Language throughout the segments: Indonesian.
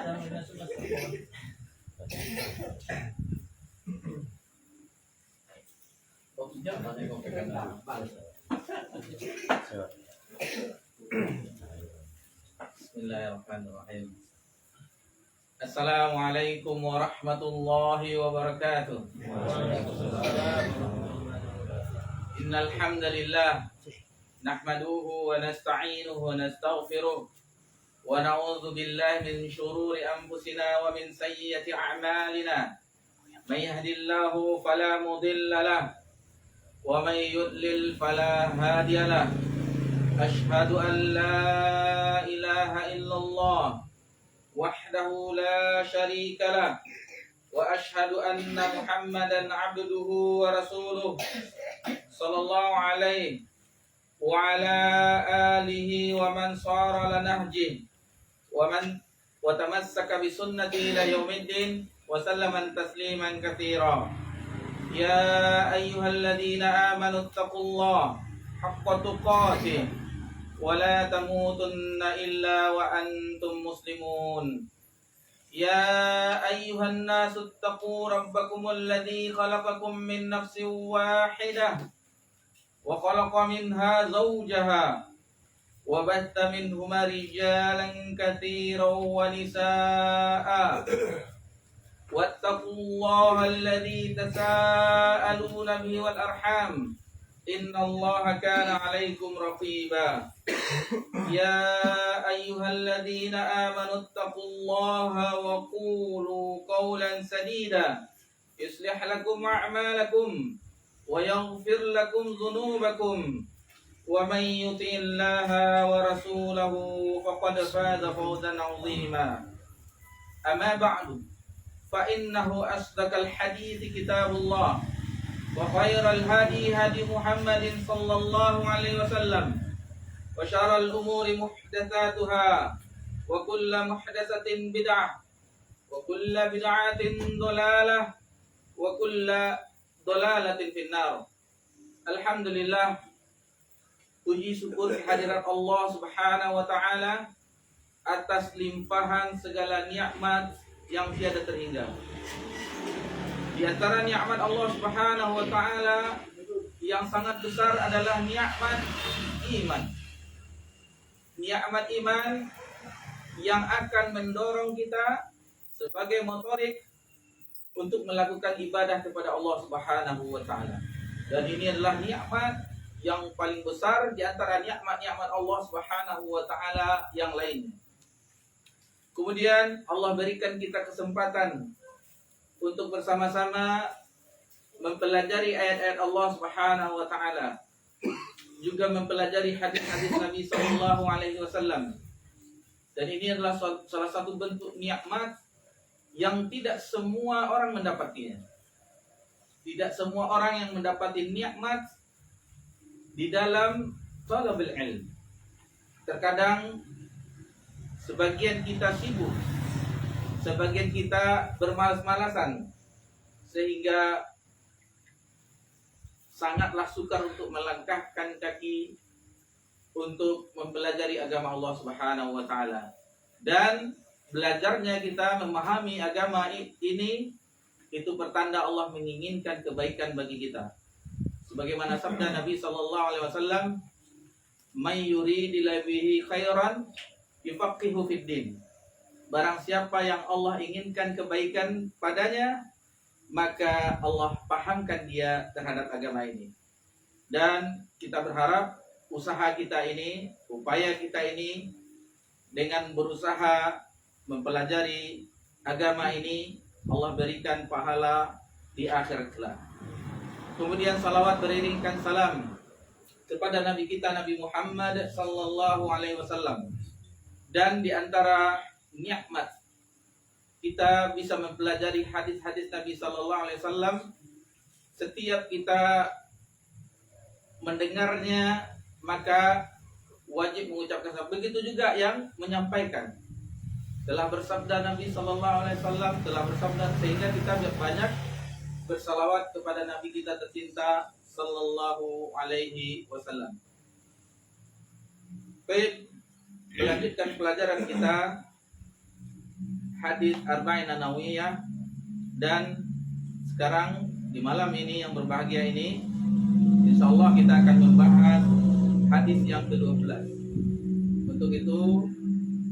Bismillahirrahmanirrahim. Assalamualaikum warahmatullahi wabarakatuh. Innal hamdalillah nahmaduhu wa nasta'inuhu wa nastaghfiruh wa na'udzu billahi min shururi anfusina wa min sayyiati a'malina. May yahdihillahu fala mudilla lahu wa may yudlil fala hadiya lahu. Asyhadu an la ilaha illallah wahdahu la syarika lah wa asyhadu anna Muhammadan abduhu wa rasuluh sallallahu alaihi wa ala alihi wa man sara ala nahjih wa tamassaka bi sunnati ila yaumiddin wa sallaman tasliman katsira. Ya ayyuhalladzina amanu taqullaha haqqa tuqatih wa la tamutunna illa wa antum muslimun. Ya ayyuhan nasu taqu rabbakumul ladzi khalaqakum min nafsin wahidah wa khalaqa minha zawjaha wa batta minhuma rijalan katsiran wa nisaa'a wattaqullaha alladzi tasaaluna bihi wal arham innallaha kana 'alaikum raqiba. Ya ayyuhalladzina amanu taqullaha wa qulu qawlan sadida yuslih lakum a'malakum wa yaghfir lakum dhunubakum wa may yuti'illaha wa rasulahu faqad faza fawzan 'azima. Amma ba'du fa innahu asdaqal hadithi kitabullah wa khairal hadi hadi Muhammadin sallallahu alaihi wasallam wa syarrul umuri muhdatsatuha wa kullu muhdatsatin bid'ah wa kullu bid'atin dhalalah wa kullu dhalalatin finnar. Alhamdulillah, puji syukur kehadirat Allah Subhanahu wa taala atas limpahan segala nikmat yang tiada terhingga. Di antara nikmat Allah Subhanahu wa taala yang sangat besar adalah nikmat iman. Nikmat iman yang akan mendorong kita sebagai motorik untuk melakukan ibadah kepada Allah Subhanahu wa taala. Dan ini adalah nikmat yang paling besar di antara nikmat-nikmat Allah Subhanahu wa taala yang lainnya. Kemudian Allah berikan kita kesempatan untuk bersama-sama mempelajari ayat-ayat Allah Subhanahu wa taala, juga mempelajari hadis-hadis Nabi sallallahu alaihi wasallam. Dan ini adalah salah satu bentuk nikmat yang tidak semua orang mendapatinya. Tidak semua orang yang mendapati nikmat di dalam talabul ilm. Terkadang sebagian kita sibuk, sebagian kita bermalas-malasan, sehingga sangatlah sukar untuk melangkahkan kaki untuk mempelajari agama Allah Subhanahu wa taala. Dan belajarnya kita memahami agama ini itu pertanda Allah menginginkan kebaikan bagi kita. Sebagaimana sabda Nabi sallallahu alaihi wasallam, "May yuridillahu bihi khairan yufaqihu fid din." Barang siapa yang Allah inginkan kebaikan padanya, maka Allah pahamkan dia terhadap agama ini. Dan kita berharap usaha kita ini, upaya kita ini, dengan berusaha mempelajari agama ini, Allah berikan pahala di akhirat kelak. Kemudian salawat beriringkan salam kepada Nabi kita Nabi Muhammad sallallahu alaihi wasallam. Dan di antara nikmat kita bisa mempelajari hadis-hadis Nabi sallallahu alaihi wasallam, setiap kita mendengarnya maka wajib mengucapkan salam. Begitu juga yang menyampaikan. Telah bersabda Nabi sallallahu alaihi wasallam, telah bersabda, sehingga kita banyak bersalawat kepada Nabi kita tercinta sallallahu alaihi wasallam. Baik, melanjutkan pelajaran kita hadis Arba'in An-Nawawiyah, dan sekarang di malam ini yang berbahagia ini insyaallah kita akan membahas hadis yang ke-12. Untuk itu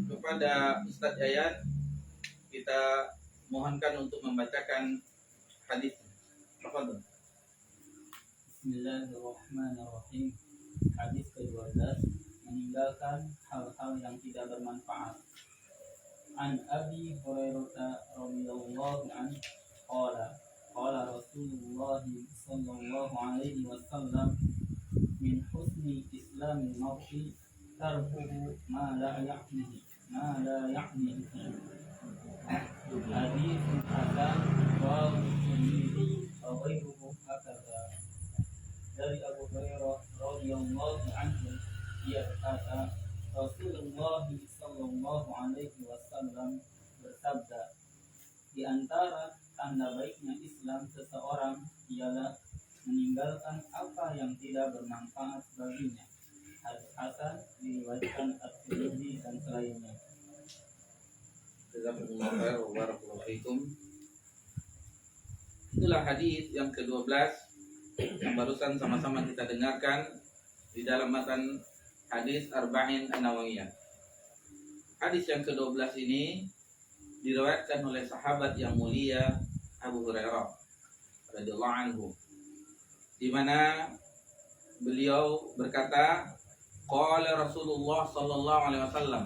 kepada Ustadz Yayan kita mohonkan untuk membacakan hadis. Tafadhol. Bismillahirrahmanirrahim. Hadis ke-12, meninggalkan hal-hal yang tidak bermanfaat. An Abi Hurairah radhiyallahu anhu qala Rasulullah sallallahu alaihi wasallam, min husni islamil mar'i tarkuhu ma la ya'nihi hadis hasan wa Tirmidzi wa ghairuhu hakadha. Dari Abu Hurairah radhiyallahu anhu, dia berkata, Rasulullah sallallahu alaihi wasallam bersabda, di antara tanda baiknya Islam seseorang ialah meninggalkan apa yang tidak bermanfaat baginya. Hadis hasan diriwayatkan At-Tirmidzi dan selainnya. Jazakumullahu khairan wa barakallahu fikum. Itulah hadis yang ke-12 yang barusan sama-sama kita dengarkan di dalam matan hadis Arba'in An-Nawawiyah. Hadis yang ke-12 ini diriwayatkan oleh sahabat yang mulia Abu Hurairah radhiyallahu anhu, di mana beliau berkata, qala Rasulullah sallallahu alaihi wasallam,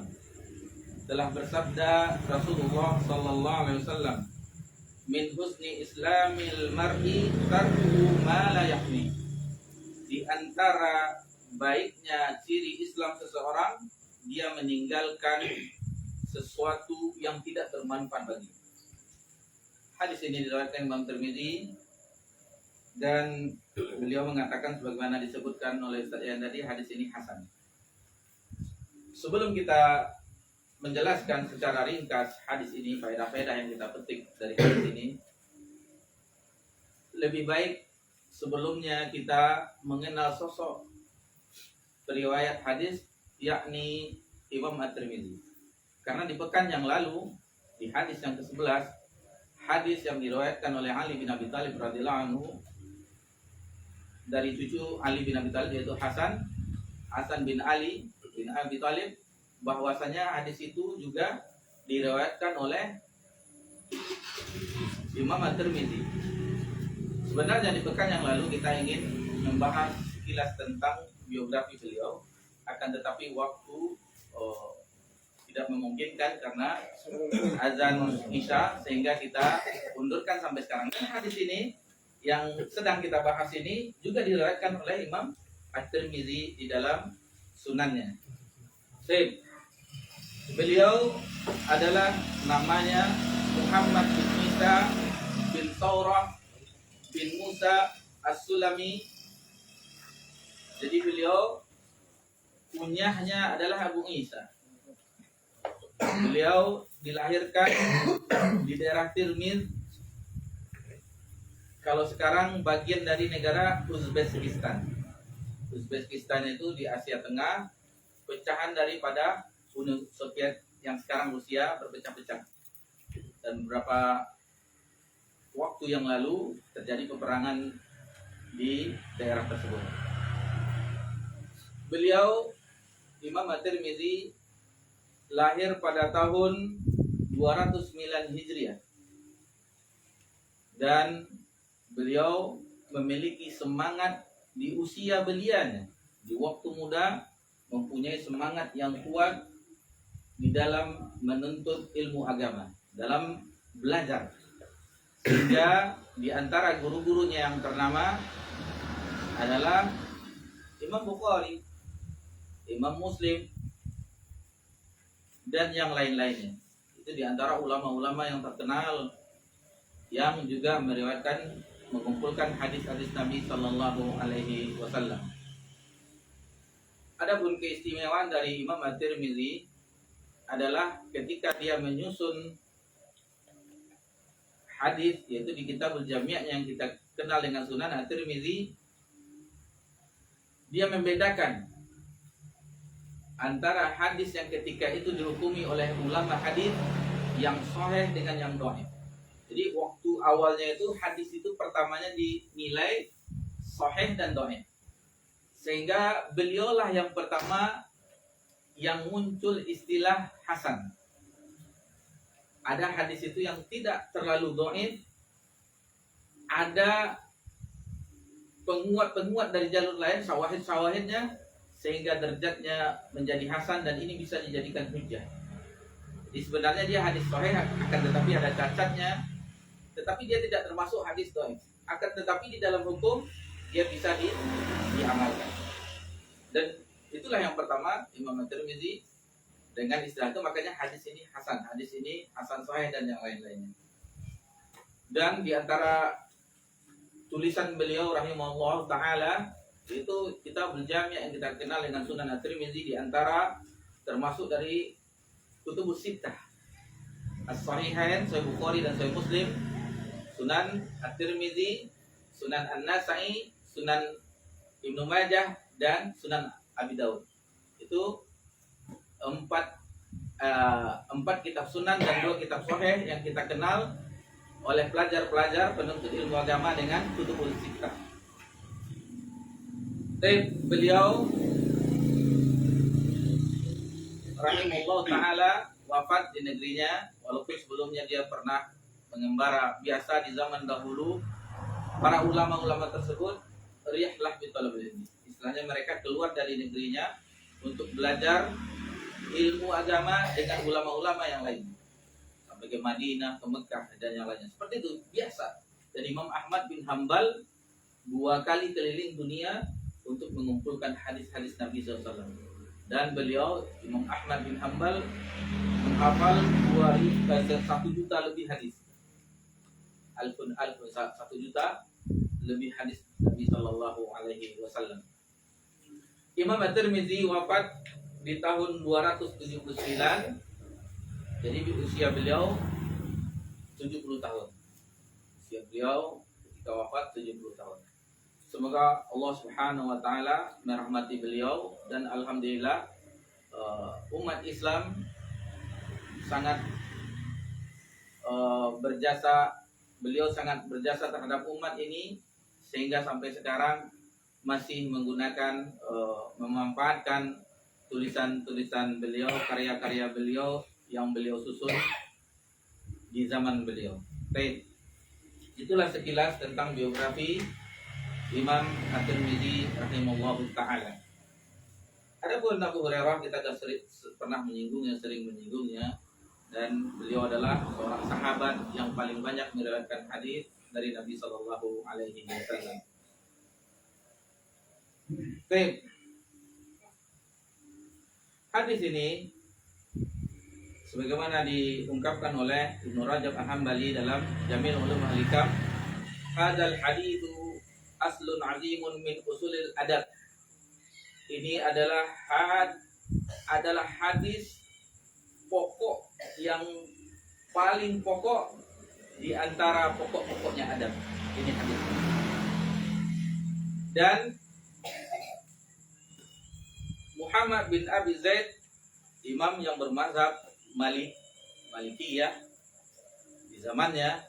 telah bersabda Rasulullah sallallahu alaihi wasallam, min husni islamil mar'i tarkuhu ma la yahni. Di antara baiknya ciri Islam seseorang, dia meninggalkan sesuatu yang tidak bermanfaat bagi. Hadis ini diriwayatkan Imam Tirmidzi, dan beliau mengatakan sebagaimana disebutkan oleh Ustaz Yan tadi, hadis ini hasan. Sebelum kita menjelaskan secara ringkas hadis ini, faedah-faedah yang kita petik dari hadis ini, lebih baik sebelumnya kita mengenal sosok periwayat hadis, yakni Imam At-Tirmidzi. Karena di pekan yang lalu, di hadis yang ke-11, hadis yang diriwayatkan oleh Ali bin Abi Thalib radhiyallahu anhu dari cucu Ali bin Abi Thalib, yaitu Hasan bin Ali bin Abi Thalib, bahwasanya hadis itu juga diriwayatkan oleh Imam At-Tirmidzi. Sebenarnya di pekan yang lalu kita ingin membahas sekilas tentang biografi beliau, akan tetapi waktu tidak memungkinkan karena azan Isya, sehingga kita undurkan sampai sekarang. Dan hadis ini yang sedang kita bahas ini juga diriwayatkan oleh Imam At-Tirmidzi di dalam sunannya. Sip. Beliau adalah namanya Muhammad bin Isa bin Saurah bin Musa As-Sulami. Jadi beliau kunyahnya adalah Abu Isa. Beliau dilahirkan di daerah Tirmiz, kalau sekarang bagian dari negara Uzbekistan. Uzbekistan itu di Asia Tengah, pecahan daripada Uni Soviet yang sekarang Rusia berpecah-pecah. Dan beberapa waktu yang lalu terjadi peperangan di daerah tersebut. Beliau Imam At-Tirmidzi lahir pada tahun 209 Hijriah, dan beliau memiliki semangat di usia belianya, di waktu muda, mempunyai semangat yang kuat di dalam menuntut ilmu agama, dalam belajar. Sehingga di antara guru-gurunya yang ternama adalah Imam Bukhari, Imam Muslim, dan yang lain-lainnya. Itu di antara ulama-ulama yang terkenal yang juga meriwayatkan, mengumpulkan hadis-hadis Nabi Sallallahu Alaihi Wasallam. Adapun keistimewaan dari Imam At-Tirmidzi adalah ketika dia menyusun hadis, yaitu di Kitabul Jami' yang kita kenal dengan Sunan At-Tirmidzi, dia membedakan antara hadis yang ketika itu dihukumi oleh ulama hadis yang sahih dengan yang dhaif. Jadi waktu awalnya itu hadis itu pertamanya dinilai sahih dan dhaif. Sehingga beliaulah yang pertama yang muncul istilah hasan. Ada hadis itu yang tidak terlalu dhaif, ada penguat-penguat dari jalur lain, syawahid-syawahidnya, sehingga derajatnya menjadi hasan dan ini bisa dijadikan hujjah. Jadi sebenarnya dia hadis sahih, akan tetapi ada cacatnya, tetapi dia tidak termasuk hadis dhaif. Akan tetapi di dalam hukum dia bisa diamalkan. Dan itulah yang pertama Imam At-Tirmidzi dengan istilah itu, makanya hadis ini hasan sahih dan yang lain-lainnya. Dan di antara tulisan beliau rahimahullah taala itu kitab al-Jami' yang kita kenal dengan Sunan At-Tirmidzi, di antara termasuk dari kutubus sittah as-sahihain, Sahih Bukhari dan Sahih Muslim, Sunan At-Tirmidzi, Sunan An-Nasa'i, Sunan Ibnu Majah dan Sunan Abi Daud. Itu empat kitab sunan dan 2 kitab sahih yang kita kenal oleh pelajar-pelajar penuntut ilmu agama dengan kutubul sittah. Beliau rahimahullah taala wafat di negerinya, walaupun sebelumnya dia pernah mengembara biasa di zaman dahulu. Para ulama-ulama tersebut rihlah bi talabil ilmi. Istilahnya mereka keluar dari negerinya untuk belajar ilmu agama dengan ulama-ulama yang lain, sampai ke Madinah, ke Mekah dan yang lainnya. Seperti itu biasa. Dan Imam Ahmad bin Hambal 2 kali keliling dunia untuk mengumpulkan hadis-hadis Nabi SAW. Dan beliau Imam Ahmad bin Hambal menghafal 1 juta lebih hadis. 1 juta lebih hadis Nabi Sallallahu Alaihi Wasallam. Imam At-Tirmidzi wafat di tahun 279. Jadi usia beliau 70 tahun. Usia beliau ketika wafat 70 tahun. Semoga Allah Subhanahu wa taala merahmati beliau, dan alhamdulillah umat Islam sangat berjasa. Beliau sangat berjasa terhadap umat ini sehingga sampai sekarang masih menggunakan memanfaatkan tulisan-tulisan beliau, karya-karya beliau yang beliau susun di zaman beliau. Baik. Itulah sekilas tentang biografi Imam At-Tirmidzi rahimahullahu taala. Adapun Abu Hurairah kita sudah pernah menyinggungnya, sering menyinggungnya, dan beliau adalah seorang sahabat yang paling banyak meriwayatkan hadis dari Nabi sallallahu alaihi wasallam. Baik. Hadis ini sebagaimana diungkapkan oleh Ibnu Rajab Al-Hambali dalam Jami' Ulum Al-Hikam, hadzal haditsu aslun azimun min usulil adab. Ini adalah hadis pokok yang paling pokok di antara pokok-pokoknya adab. Ini hadis. Dan Muhammad bin Abi Zaid, imam yang bermazhab Malikiyah di zamannya,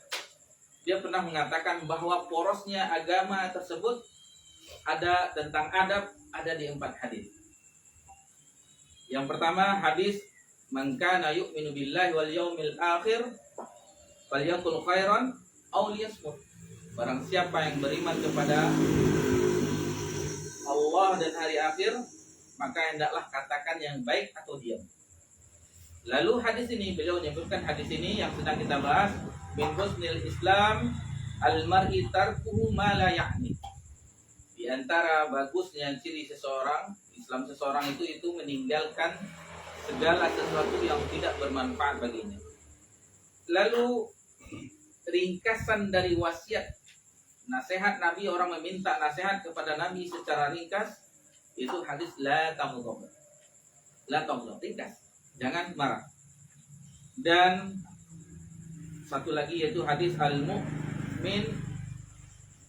dia pernah mengatakan bahwa porosnya agama tersebut ada tentang adab ada di 4 hadis. Yang pertama hadis man kana yu'minu billahi wal yaumil akhir falyaqul khairan aw liyasmut. Barang siapa yang beriman kepada Allah dan hari akhir, maka hendaklah katakan yang baik atau diam. Lalu hadis ini, beliau menyebutkan hadis ini yang sedang kita bahas, min husnil Islam al-mar'i tarkuhu ma la ya'ni. Di antara bagusnya ciri seseorang, Islam seseorang itu meninggalkan segala sesuatu yang tidak bermanfaat baginya. Lalu ringkasan dari wasiat, nasihat Nabi, orang meminta nasihat kepada Nabi secara ringkas, itu hadis la taghdab. La taghdab, ringkas, jangan marah. Dan satu lagi yaitu hadis al-mu'min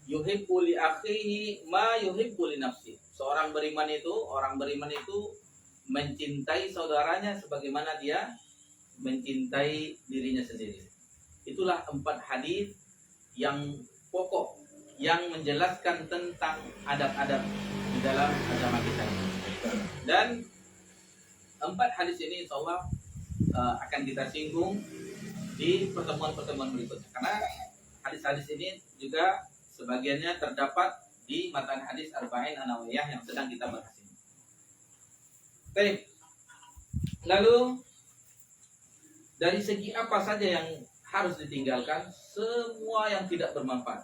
yuhibbu li akhihi ma yuhibbu li nafsi. Orang beriman itu mencintai saudaranya sebagaimana dia mencintai dirinya sendiri. Itulah 4 hadis yang pokok yang menjelaskan tentang adab-adab di dalam agama kita ini. Dan 4 hadis ini insya Allah akan kita singgung di pertemuan-pertemuan berikutnya. Karena hadis-hadis ini juga sebagiannya terdapat di matan hadis Arba'in An-Nawawiyah yang sedang kita bahas ini. Baik. Lalu dari segi apa saja yang harus ditinggalkan? Semua yang tidak bermanfaat,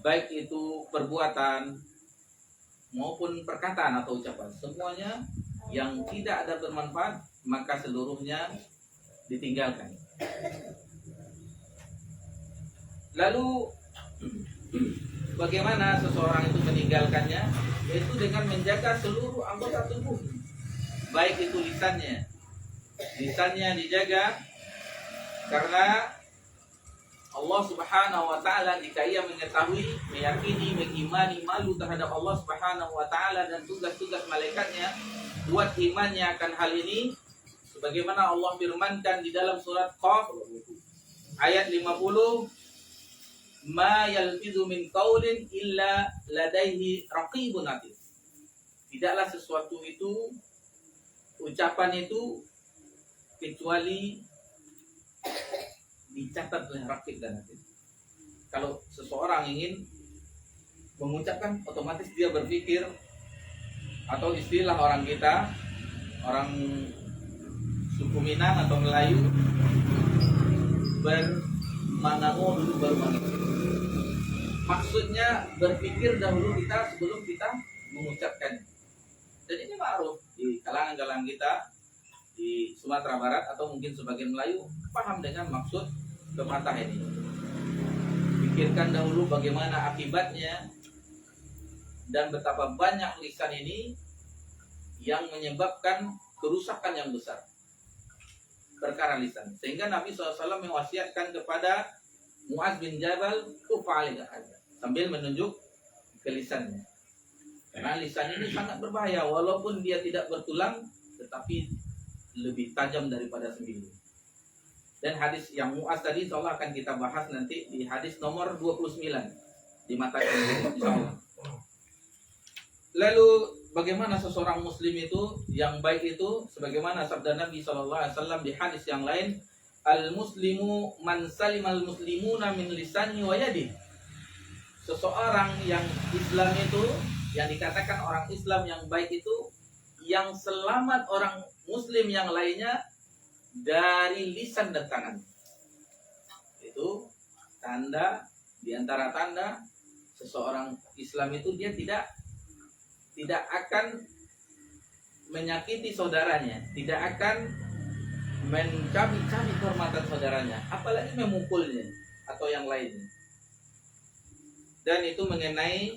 baik itu perbuatan maupun perkataan atau ucapan, semuanya yang tidak ada bermanfaat maka seluruhnya ditinggalkan. Lalu bagaimana seseorang itu meninggalkannya? Yaitu dengan menjaga seluruh anggota tubuh, baik itu lisannya dijaga, karena Allah Subhanahu wa taala jika ia mengetahui, meyakini, mengimani, malu terhadap Allah Subhanahu wa taala dan tugas-tugas malaikatnya, buat imannya akan hal ini, sebagaimana Allah firmankan di dalam surat Qaf ayat 50, ma yalfizu min qaulin illa ladaihi raqibun atid. Tidaklah sesuatu itu, ucapan itu, kecuali dicatat oleh raqib dan atid. Kalau seseorang ingin mengucapkan, otomatis dia berpikir, atau istilah orang kita, orang suku Minang atau Melayu, bermanango dulu baru manango. Maksudnya berpikir dahulu kita sebelum kita mengucapkan. Dan ini ma'ruf di kalangan-kalangan kita di Sumatera Barat atau mungkin sebagian Melayu paham dengan maksud pepatah ini. Pikirkan dahulu bagaimana akibatnya dan betapa banyak lisan ini yang menyebabkan kerusakan yang besar. Perkara lisan. Sehingga Nabi SAW mewasiatkan kepada Mu'adz bin Jabal, kufa'alika aja, sambil menunjuk ke lisannya. Karena lisan ini sangat berbahaya, walaupun dia tidak bertulang, tetapi lebih tajam daripada sembilu. Dan hadis yang Mu'adz tadi insya Allah akan kita bahas nanti di hadis nomor 29 di mata ini, insya Allah. Lalu bagaimana seseorang muslim itu yang baik itu, sebagaimana sabda Nabi SAW di hadis yang lain, al-muslimu man salimal muslimuna min lisani wa yadi. Seseorang yang Islam itu, yang dikatakan orang Islam yang baik itu, yang selamat orang muslim yang lainnya dari lisan dan tangan. Itu tanda, di antara tanda seseorang Islam itu dia tidak akan menyakiti saudaranya, tidak akan mencabik-cabik kehormatan saudaranya, apalagi memukulnya atau yang lainnya. Dan itu mengenai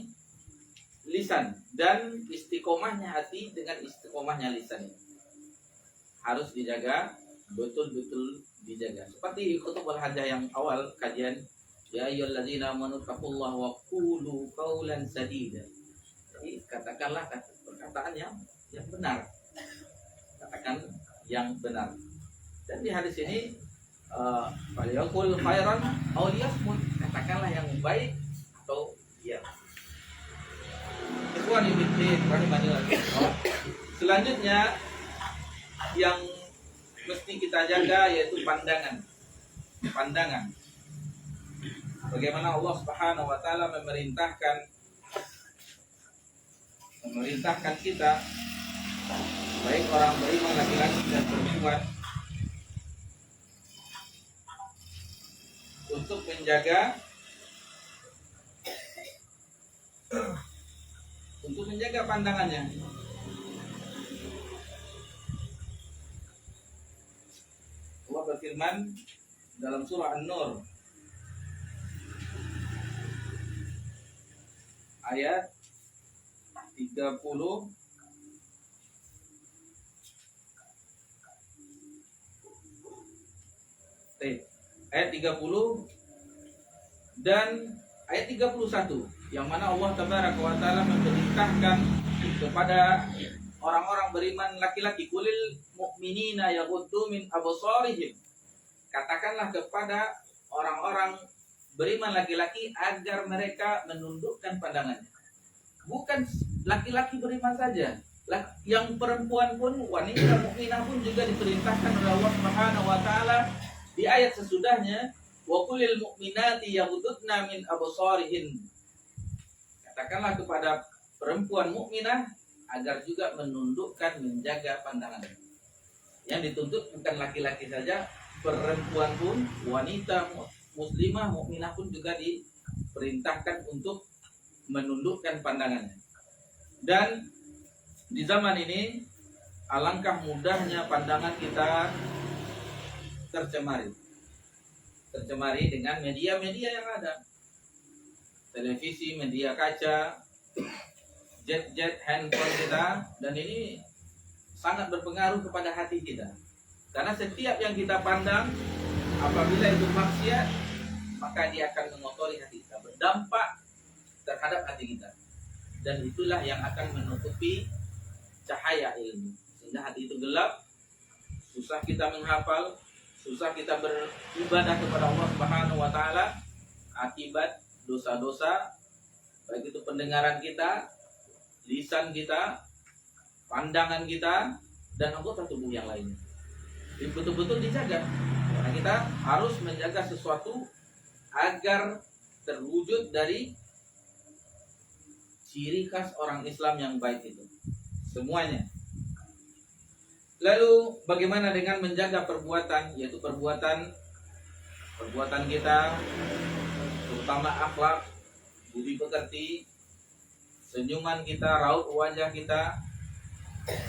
lisan dan istiqomahnya hati dengan istiqomahnya lisan harus dijaga, betul-betul dijaga. Seperti khutbah hajah yang awal kajian, ya ayyuhalladzina amanu taqullaha wa qulu qawlan sadida. Jadi katakanlah perkataan yang benar. Katakan yang benar. Dan di hadis ini falyaqul khairan aw liyasmut, katakanlah yang baik atau diam. Ikhwani fiddin, selanjutnya yang mesti kita jaga yaitu pandangan. Bagaimana Allah Subhanahu wa taala memerintahkan kita, baik orang beriman laki-laki dan perempuan, untuk menjaga pandangannya. Allah berfirman dalam surah An-Nur ayat 30, ayat 30 dan ayat 31, yang mana Allah Tabaraka wa Ta'ala memerintahkan kepada orang-orang beriman laki-laki, kulil mu'minina yaghuddu min absarihim. Katakanlah kepada orang-orang beriman laki-laki agar mereka menundukkan pandangannya. Bukan laki-laki beriman saja, yang perempuan pun, wanita mukminah pun juga diperintahkan oleh Allah Subhanahu wa taala di ayat sesudahnya, wa qulil mu'minati yaghuddna min absarihin. Katakanlah kepada perempuan mukminah agar juga menundukkan, menjaga pandangannya. Yang dituntut bukan laki-laki saja, perempuan pun, wanita muslimah mukminah pun juga diperintahkan untuk menundukkan pandangannya. Dan di zaman ini alangkah mudahnya pandangan kita tercemari dengan media-media yang ada, televisi, media kaca, jet handphone kita, dan ini sangat berpengaruh kepada hati kita. Karena setiap yang kita pandang, apabila itu maksiat, maka dia akan mengotori hati kita, berdampak terhadap hati kita. Dan itulah yang akan menutupi cahaya ilmu, sehingga hati itu gelap, susah kita menghafal, susah kita beribadah kepada Allah Subhanahu wa taala akibat dosa-dosa, baik itu pendengaran kita, lisan kita, pandangan kita, dan anggota tubuh yang lainnya. Jadi betul-betul dijaga. Karena kita harus menjaga sesuatu agar terwujud dari ciri khas orang Islam yang baik itu. Semuanya. Lalu bagaimana dengan menjaga perbuatan, yaitu perbuatan kita, terutama akhlak, budi pekerti, senyuman kita, raut wajah kita,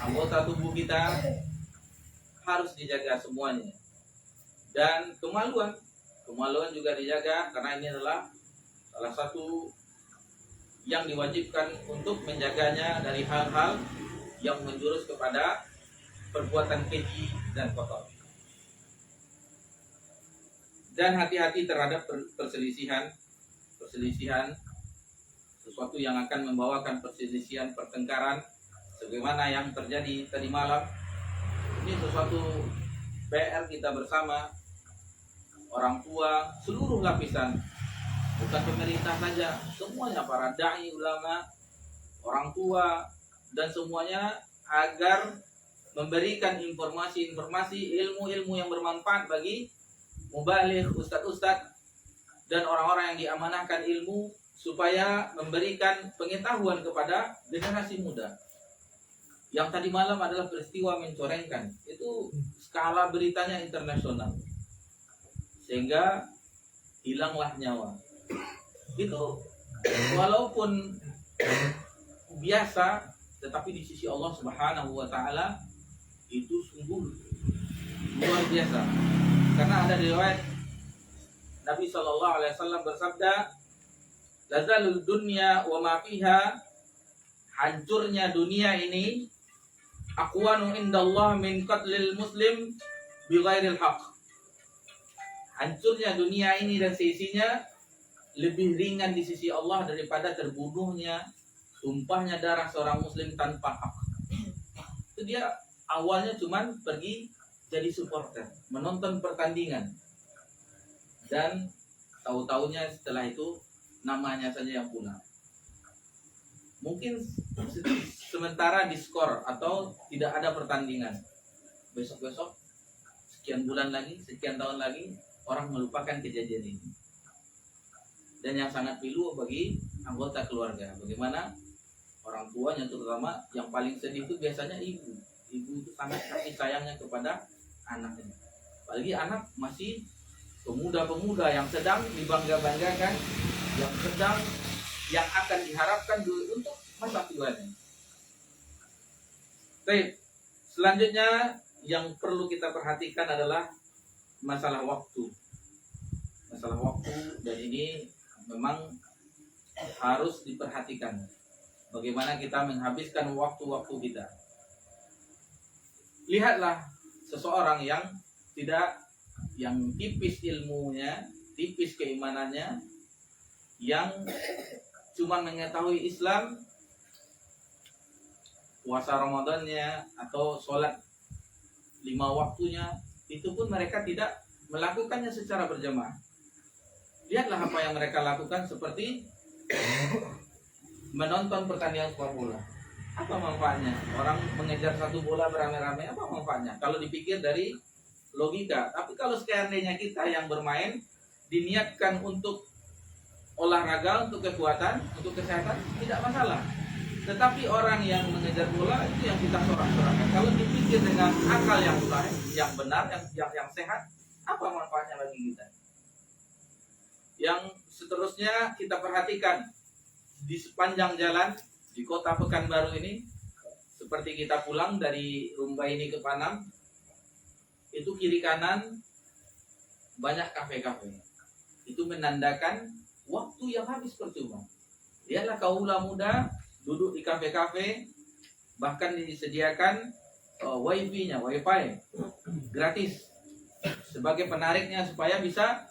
anggota tubuh kita harus dijaga semuanya. Dan kemaluan juga dijaga, karena ini adalah salah satu yang diwajibkan untuk menjaganya dari hal-hal yang menjurus kepada perbuatan keji dan kotor. Dan hati-hati terhadap perselisihan, sesuatu yang akan membawakan perselisihan, pertengkaran, sebagaimana yang terjadi tadi malam. Ini sesuatu PR kita bersama, orang tua, seluruh lapisan, bukan pemerintah saja, semuanya, para dai, ulama, orang tua, dan semuanya, agar memberikan informasi-informasi, ilmu-ilmu yang bermanfaat bagi mubaligh, ustadz-ustadz, dan orang-orang yang diamanahkan ilmu, supaya memberikan pengetahuan kepada generasi muda. Yang tadi malam adalah peristiwa mencorengkan, itu skala beritanya internasional, sehingga hilanglah nyawa. Itu walaupun biasa, tetapi di sisi Allah Subhanahu wa taala itu sungguh luar biasa. Karena ada riwayat Nabi sallallahu alaihi wasallam bersabda, lazalul dunya wa ma fiha, hancurnya dunia ini aqwanu indallah min qatlil muslim bighairil haq. Hancurnya dunia ini dan seisinya lebih ringan di sisi Allah daripada terbunuhnya, tumpahnya darah seorang muslim tanpa hak. Itu dia awalnya cuman pergi jadi supporter, menonton pertandingan, dan tahu-taunya setelah itu namanya saja yang punah. Mungkin sementara diskor atau tidak ada pertandingan, besok-besok, sekian bulan lagi, sekian tahun lagi, orang melupakan kejadian ini. Dan yang sangat pilu bagi anggota keluarga, bagaimana orang tuanya, terutama yang paling sedih itu biasanya ibu. Ibu itu sangat kasih sayangnya kepada anaknya, apalagi anak masih pemuda-pemuda yang sedang dibangga-banggakan, yang akan diharapkan untuk masa tuanya. Baik, selanjutnya yang perlu kita perhatikan adalah masalah waktu. Dan ini memang harus diperhatikan. Bagaimana kita menghabiskan waktu-waktu kita. Lihatlah seseorang yang tipis ilmunya, tipis keimanannya, yang cuma mengetahui Islam, puasa Ramadannya atau sholat 5 waktunya, itu pun mereka tidak melakukannya secara berjamaah. Lihatlah apa yang mereka lakukan, seperti menonton pertandingan sepak bola. Apa manfaatnya? Orang mengejar satu bola beramai-ramai, apa manfaatnya? Kalau dipikir dari logika. Tapi kalau seandainya kita yang bermain diniatkan untuk olahraga, untuk kekuatan, untuk kesehatan, tidak masalah. Tetapi orang yang mengejar bola itu yang kita sorak-sorakkan. Kalau dipikir dengan akal yang baik, yang benar, yang sehat, apa manfaatnya bagi kita? Yang seterusnya kita perhatikan di sepanjang jalan di kota Pekanbaru ini, seperti kita pulang dari Rumbai ini ke Panam, itu kiri kanan banyak kafe-kafe. Itu menandakan waktu yang habis percuma. Lihatlah kaula muda duduk di kafe-kafe, bahkan disediakan wifi gratis sebagai penariknya, supaya bisa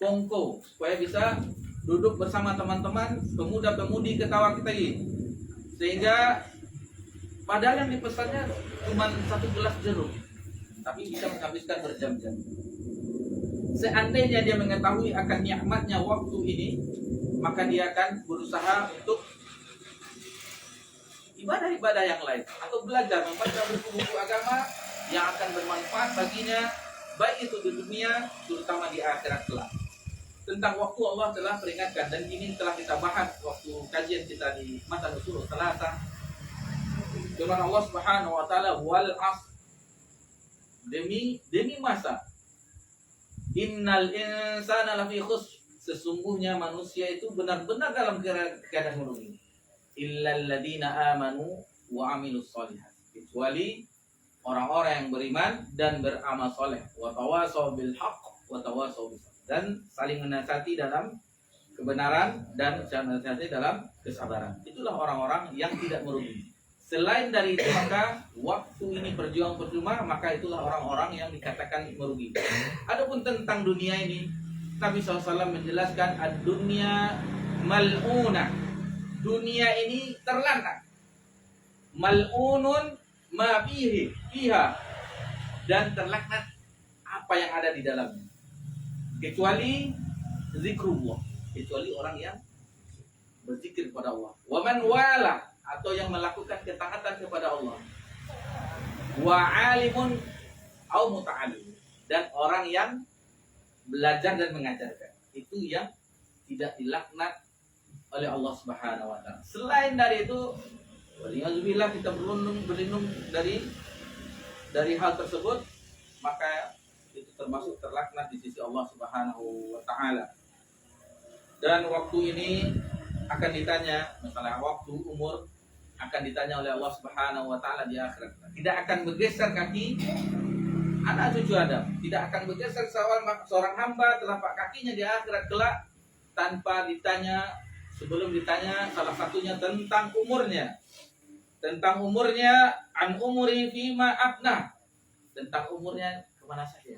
kongko, supaya bisa duduk bersama teman-teman pemuda-pemudi ketawa kita ini. Sehingga padahal yang dipesannya cuma 1 gelas jeruk, tapi bisa menghabiskan berjam-jam. Seandainya dia mengetahui akan nikmatnya waktu ini, maka dia akan berusaha untuk ibadah-ibadah yang lain, atau belajar membaca buku-buku agama yang akan bermanfaat baginya, baik itu di dunia, terutama di akhirat kelak. Tentang waktu Allah telah peringatkan, dan ini telah kita bahas waktu kajian kita di Matan Usul Salasa. Firman Allah Subhanahu wa taala, wal asr, demi masa, innal insana lafi khusr, sesungguhnya manusia itu benar-benar dalam keadaan merugi, illal ladzina amanu wa amilus sholihat, kecuali orang-orang yang beriman dan beramal soleh, wa tawasau bil haqq wa tawasau bis, dan saling menasihati dalam kebenaran dan menasihati dalam kesabaran. Itulah orang-orang yang tidak merugi. Selain dari itu, maka waktu ini berjuang percuma, maka itulah orang-orang yang dikatakan merugi. Adapun tentang dunia ini, Nabi SAW menjelaskan ad-dunya mal'unah, dunia ini terlaknat, mal'unun ma fiha, dan terlaknat apa yang ada di dalamnya, kecuali zikrullah, kecuali orang yang berzikir kepada Allah, wa man wala, atau yang melakukan ketaatan kepada Allah, wa alimun au muta'allim, dan orang yang belajar dan mengajarkan, itu yang tidak dilaknat oleh Allah Subhanahu wa taala. Selain dari itu, waliyadzubillah, kita berlindung dari hal tersebut, maka itu termasuk terlaknat di sisi Allah Subhanahu wa taala. Dan waktu ini akan ditanya, masalah waktu, umur, akan ditanya oleh Allah Subhanahu wa taala di akhirat. Tidak akan bergeser kaki anak cucu Adam, tidak akan bergeser seorang hamba telapak kakinya di akhirat kelak tanpa ditanya, sebelum ditanya salah satunya tentang umurnya. Tentang umurnya, an umuri fima afna, tentang umurnya kemana saja.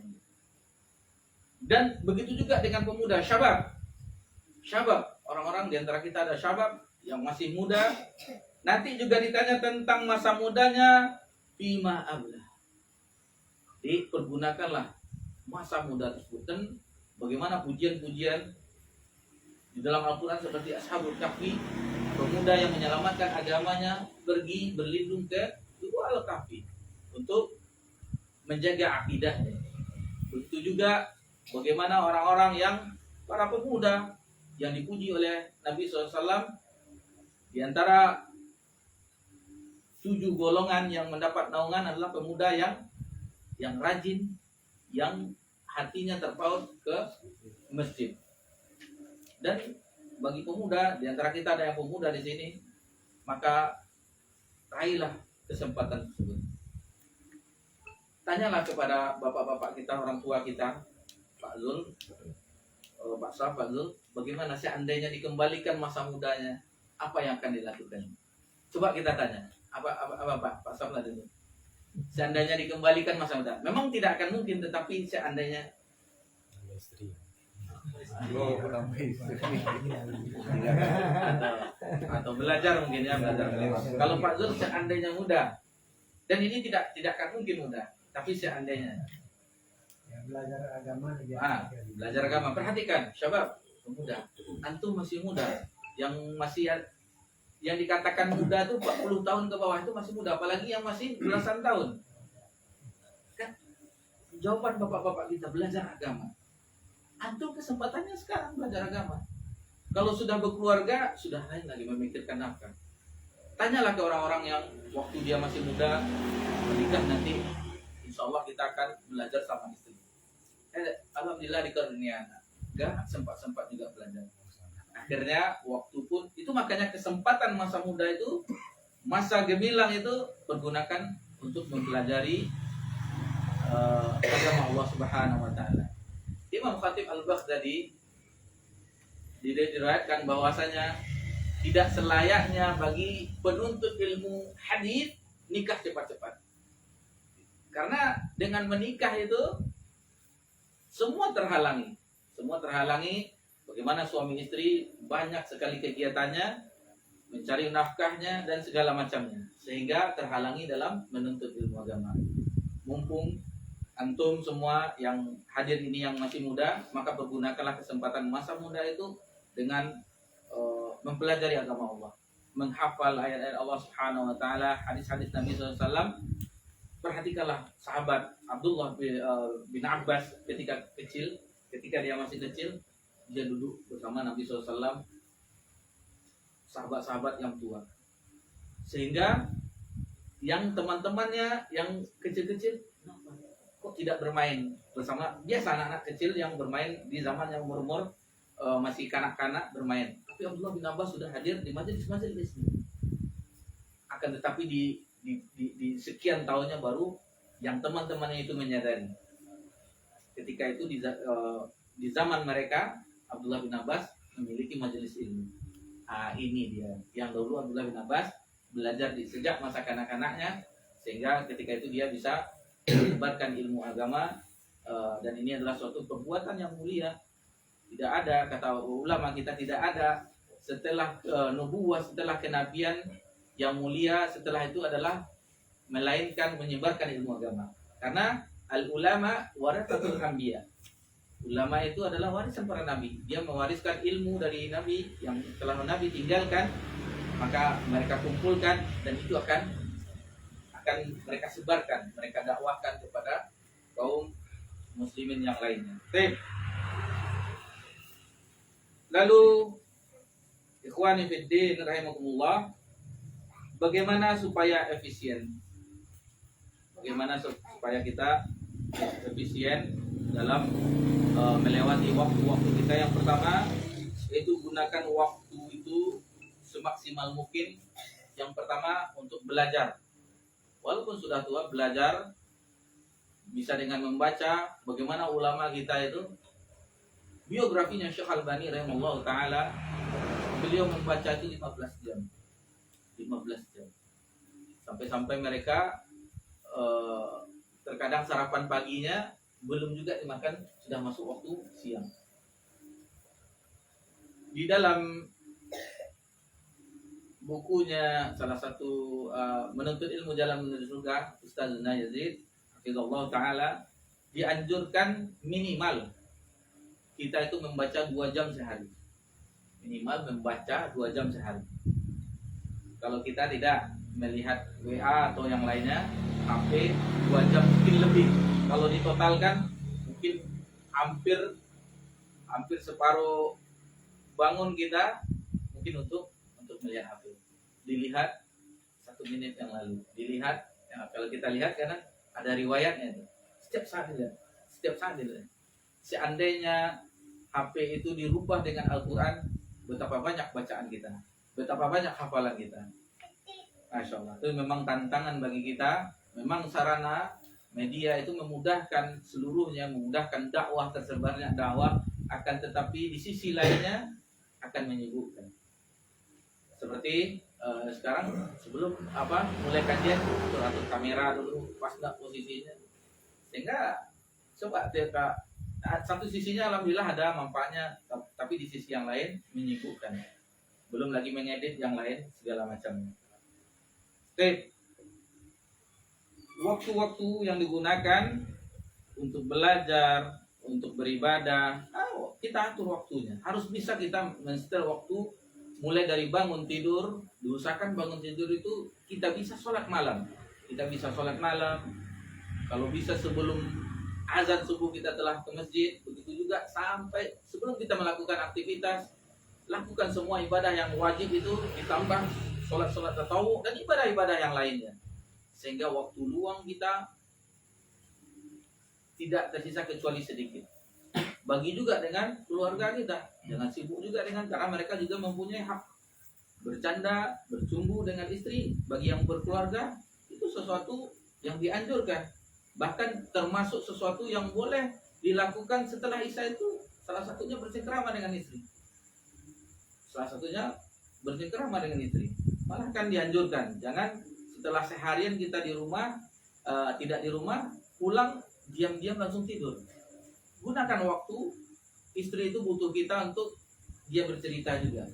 Dan begitu juga dengan pemuda, syabab, orang-orang di antara kita ada syabab yang masih muda, nanti juga ditanya tentang masa mudanya, fima abla, dipergunakanlah masa muda tersebut. Dan bagaimana pujian-pujian di dalam Al-Quran seperti Ashabul Kahfi, pemuda yang menyelamatkan agamanya, pergi berlindung ke Gua Al-Kahfi untuk menjaga akidahnya. Begitu juga bagaimana orang-orang yang para pemuda yang dipuji oleh Nabi SAW, di antara 7 golongan yang mendapat naungan adalah pemuda yang rajin, yang hatinya terpaut ke masjid. Dan bagi pemuda, di antara kita ada yang pemuda di sini, maka raihlah kesempatan tersebut. Tanyalah kepada bapak-bapak kita, orang tua kita, Pak Zul, Pak Saf, Pak Zul, bagaimana seandainya dikembalikan masa mudanya, apa yang akan dilakukan? Coba kita tanya. Apa Pak Saf lah dulu. Seandainya dikembalikan masa muda, memang tidak akan mungkin, tetapi seandainya atau belajar mungkin ya, belajar. Kalau Pak Zul seandainya muda, dan ini tidak akan mungkin mudah, tapi seandainya belajar agama belajar agama, perhatikan syabab pemuda, antum masih muda, yang dikatakan muda itu 40 tahun ke bawah itu masih muda, apalagi yang masih belasan tahun. Kan jawaban bapak-bapak kita belajar agama. Antum kesempatannya sekarang belajar agama. Kalau sudah berkeluarga, sudah lain lagi memikirkan nafkah. Tanyalah ke orang-orang yang waktu dia masih muda menikah, nanti insya Allah kita akan belajar sama istri. Alhamdulillah dikarunia anak, gak sempat juga belajar. Akhirnya waktu pun itu, makanya kesempatan masa muda itu, masa gemilang itu pergunakan untuk mempelajari agama Allah Subhanahu Wa Taala. Imam Khatib Al-Baghdadi diriwayatkan bahwasanya tidak selayaknya bagi penuntut ilmu hadis nikah cepat-cepat. Karena dengan menikah itu semua terhalangi. Bagaimana suami istri banyak sekali kegiatannya, mencari nafkahnya dan segala macamnya, sehingga terhalangi dalam menuntut ilmu agama. Mumpung antum semua yang hadir ini yang masih muda, maka pergunakanlah kesempatan masa muda itu dengan mempelajari agama Allah, menghafal ayat-ayat Allah Subhanahu Wa Taala, hadis-hadis Nabi SAW. Perhatikanlah sahabat Abdullah bin Abbas ketika dia masih kecil, dia duduk bersama Nabi SAW, sahabat-sahabat yang tua, sehingga yang teman-temannya yang kecil-kecil kok tidak bermain bersama. Biasa anak-anak kecil yang bermain di zaman yang umur masih kanak-kanak bermain, tapi Abdullah bin Abbas sudah hadir di majelis ini. Akan tetapi di sekian tahunnya baru yang teman-temannya itu menyadari. Ketika itu di zaman mereka, Abdullah bin Abbas memiliki majelis ilmu. Ini dia yang dulu Abdullah bin Abbas belajar sejak masa kanak-kanaknya, sehingga ketika itu dia bisa menyebarkan ilmu agama, dan ini adalah suatu perbuatan yang mulia. Tidak ada, kata ulama kita, tidak ada setelah nubuwah, setelah kenabian yang mulia setelah itu adalah melainkan menyebarkan ilmu agama. Karena al-ulama warathatul anbiya. Ulama itu adalah warisan para nabi. Dia mewariskan ilmu dari nabi yang telah nabi tinggalkan, maka mereka kumpulkan dan itu akan mereka sebarkan, mereka dakwahkan kepada kaum muslimin yang lainnya. Lalu ikhwani fiddin rahimakumullah, bagaimana supaya efisien? Bagaimana supaya kita efisien dalam melewati waktu-waktu kita? Yang pertama, yaitu gunakan waktu itu semaksimal mungkin. Yang pertama untuk belajar. Walaupun sudah tua, belajar bisa dengan membaca. Bagaimana ulama kita itu, biografinya Syekh Albani rahimahullah ta'ala, beliau membaca itu 15 jam. Sampai-sampai mereka terkadang sarapan paginya belum juga dimakan, sudah masuk waktu siang. Di dalam bukunya salah satu menuntut ilmu jalan menuju surga, Ustaz Yazid hafizallahu ta'ala, dianjurkan minimal kita itu membaca 2 jam sehari. Minimal membaca 2 jam sehari. Kalau kita tidak melihat WA atau yang lainnya, HP 2 jam mungkin lebih. Kalau ditotalkan mungkin hampir separuh bangun kita mungkin untuk melihat HP. Dilihat 1 menit yang lalu. Dilihat, ya, kalau kita lihat karena ada riwayatnya itu. Setiap saat dilihat. Seandainya HP itu dirubah dengan Al-Quran, betapa banyak bacaan kita, betapa banyak hafalan kita. Masya Allah, itu memang tantangan bagi kita. Memang sarana media itu memudahkan seluruhnya, memudahkan dakwah, tersebarnya dakwah, akan tetapi di sisi lainnya akan menyibukkan. Seperti sekarang sebelum mulai kajian atur kamera dulu, pas nggak posisinya, sehingga coba satu sisinya alhamdulillah ada manfaatnya, tapi di sisi yang lain menyibukkan. Belum lagi mengedit yang lain segala macamnya. Oke. Waktu-waktu yang digunakan untuk belajar, untuk beribadah, kita atur waktunya. Harus bisa kita men-setel waktu mulai dari bangun tidur, diusahakan bangun tidur itu kita bisa sholat malam. Kita bisa sholat malam. Kalau bisa sebelum azan subuh kita telah ke masjid, begitu juga sampai sebelum kita melakukan aktivitas, lakukan semua ibadah yang wajib itu ditambah sholat-sholat tatawwu dan ibadah-ibadah yang lainnya. Sehingga waktu luang kita tidak tersisa kecuali sedikit. Bagi juga dengan keluarga kita, jangan sibuk juga dengan, karena mereka juga mempunyai hak bercanda, bercumbu dengan istri. Bagi yang berkeluarga itu sesuatu yang dianjurkan, bahkan termasuk sesuatu yang boleh dilakukan setelah isya itu. Salah satunya bersengkrama dengan istri. Salah satunya bersengkrama dengan istri. Malah kan dianjurkan, jangan setelah seharian kita di rumah, tidak di rumah, pulang diam-diam langsung tidur. Gunakan waktu, istri itu butuh kita untuk dia bercerita juga.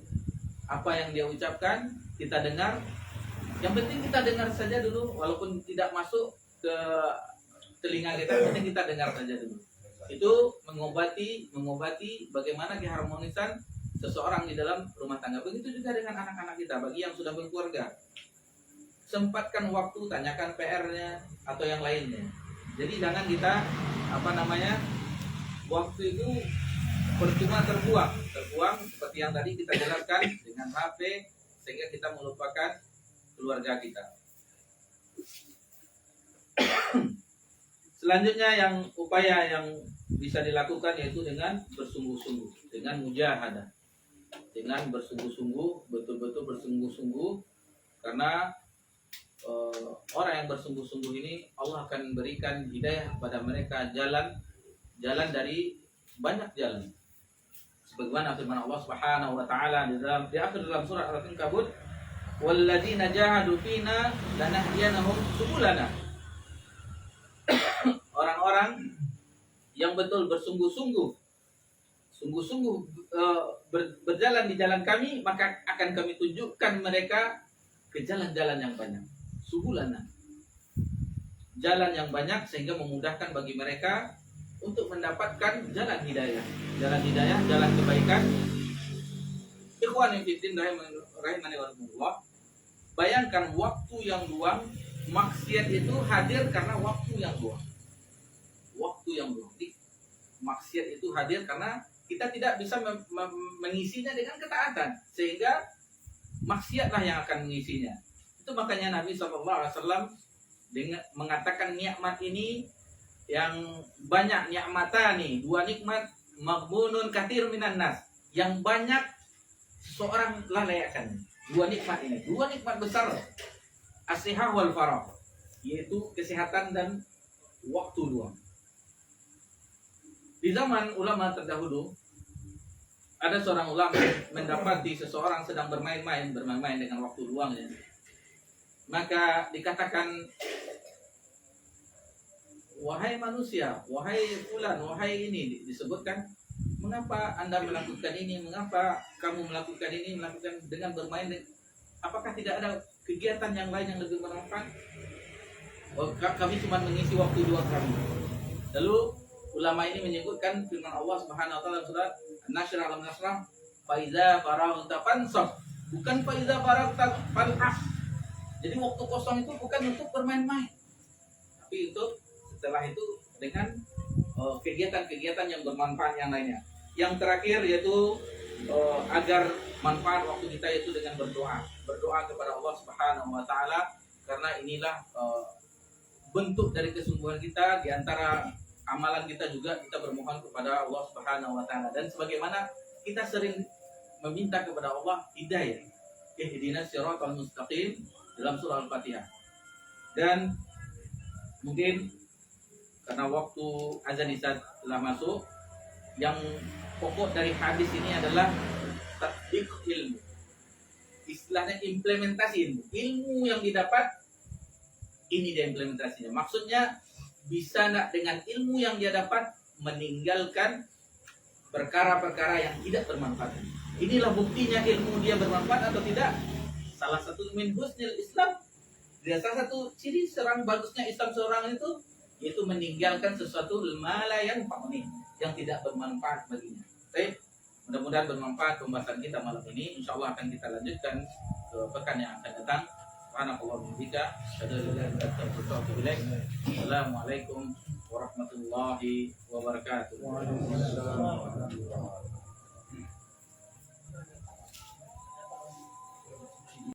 Apa yang dia ucapkan, kita dengar. Yang penting kita dengar saja dulu, walaupun tidak masuk ke telinga kita, yang penting kita dengar saja dulu. Itu mengobati bagaimana keharmonisan seseorang di dalam rumah tangga. Begitu juga dengan anak-anak kita, bagi yang sudah berkeluarga. Sempatkan waktu, tanyakan PR-nya atau yang lainnya. Jadi jangan kita waktu itu percuma terbuang seperti yang tadi kita jelaskan dengan HP, sehingga kita melupakan keluarga kita. Selanjutnya yang upaya yang bisa dilakukan yaitu dengan bersungguh-sungguh, dengan mujahadah, dengan bersungguh-sungguh, betul-betul bersungguh-sungguh, karena orang yang bersungguh-sungguh ini Allah akan berikan hidayah kepada mereka, jalan dari banyak jalan. Sebagaimana firman Allah Subhanahu wa taala di akhir dalam surah Al-Ankabut, "Walladzina jahadu fina lanahdiyanahum subulana." Orang-orang yang betul bersungguh-sungguh berjalan di jalan kami, maka akan kami tunjukkan mereka ke jalan-jalan yang banyak. Subulana, jalan yang banyak, sehingga memudahkan bagi mereka untuk mendapatkan jalan hidayah, jalan kebaikan. Ikhwan fillah rahimani wa rahimakumullah. Bayangkan waktu yang luang, maksiat itu hadir karena waktu yang luang. Maksiat itu hadir karena kita tidak bisa mengisinya dengan ketaatan, sehingga maksiatlah yang akan mengisinya. Itu makanya Nabi SAW mengatakan nikmat ini yang banyak, nikmatani, dua nikmat, maghbunun katsir minan nas, yang banyak seorang lalai akan. Dua nikmat ini, dua nikmat besar, as-sihah wal faragh, yaitu kesehatan dan waktu luang. Di zaman ulama terdahulu, ada seorang ulama mendapati seseorang sedang bermain-main dengan waktu luangnya. Maka dikatakan, "Wahai manusia, wahai fulan, wahai ini," disebutkan, "mengapa Anda melakukan ini? Mengapa kamu melakukan ini? Melakukan dengan bermain? Apakah tidak ada kegiatan yang lain yang lebih bermanfaat?" "Oh, kami cuma mengisi waktu luang kami." Lalu ulama ini menyebutkan firman Allah Subhanahu wa taala surat An-Nasr al-Nasr, "Fa iza faraghta fansab." Bukan fa iza faraghta fanhas. Jadi waktu kosong itu bukan untuk bermain-main, tapi untuk setelah itu dengan kegiatan-kegiatan yang bermanfaat yang lainnya. Yang terakhir yaitu agar manfaat waktu kita itu dengan berdoa kepada Allah Subhanahu wa taala, karena inilah bentuk dari kesungguhan kita. Di antara amalan kita juga kita bermohon kepada Allah Subhanahu wa taala, dan sebagaimana kita sering meminta kepada Allah hidayah, ihdinas siratal mustaqim, dalam surah Al-Fatihah. Dan mungkin karena waktu azan isya telah masuk, yang pokok dari hadis ini adalah tatbiq ilmu. Istilahnya implementasi ilmu yang didapat, ini dia implementasinya. Maksudnya bisa nggak dengan ilmu yang dia dapat meninggalkan perkara-perkara yang tidak bermanfaat. Inilah buktinya ilmu dia bermanfaat atau tidak. Salah satu min husnil Islam, salah satu ciri serang bagusnya Islam seorang itu yaitu meninggalkan sesuatu yang tidak bermanfaat baginya. Baik, mudah-mudahan bermanfaat pembahasan kita malam ini. Insya Allah akan kita lanjutkan ke pekan yang akan datang. Assalamualaikum warahmatullahi wabarakatuh.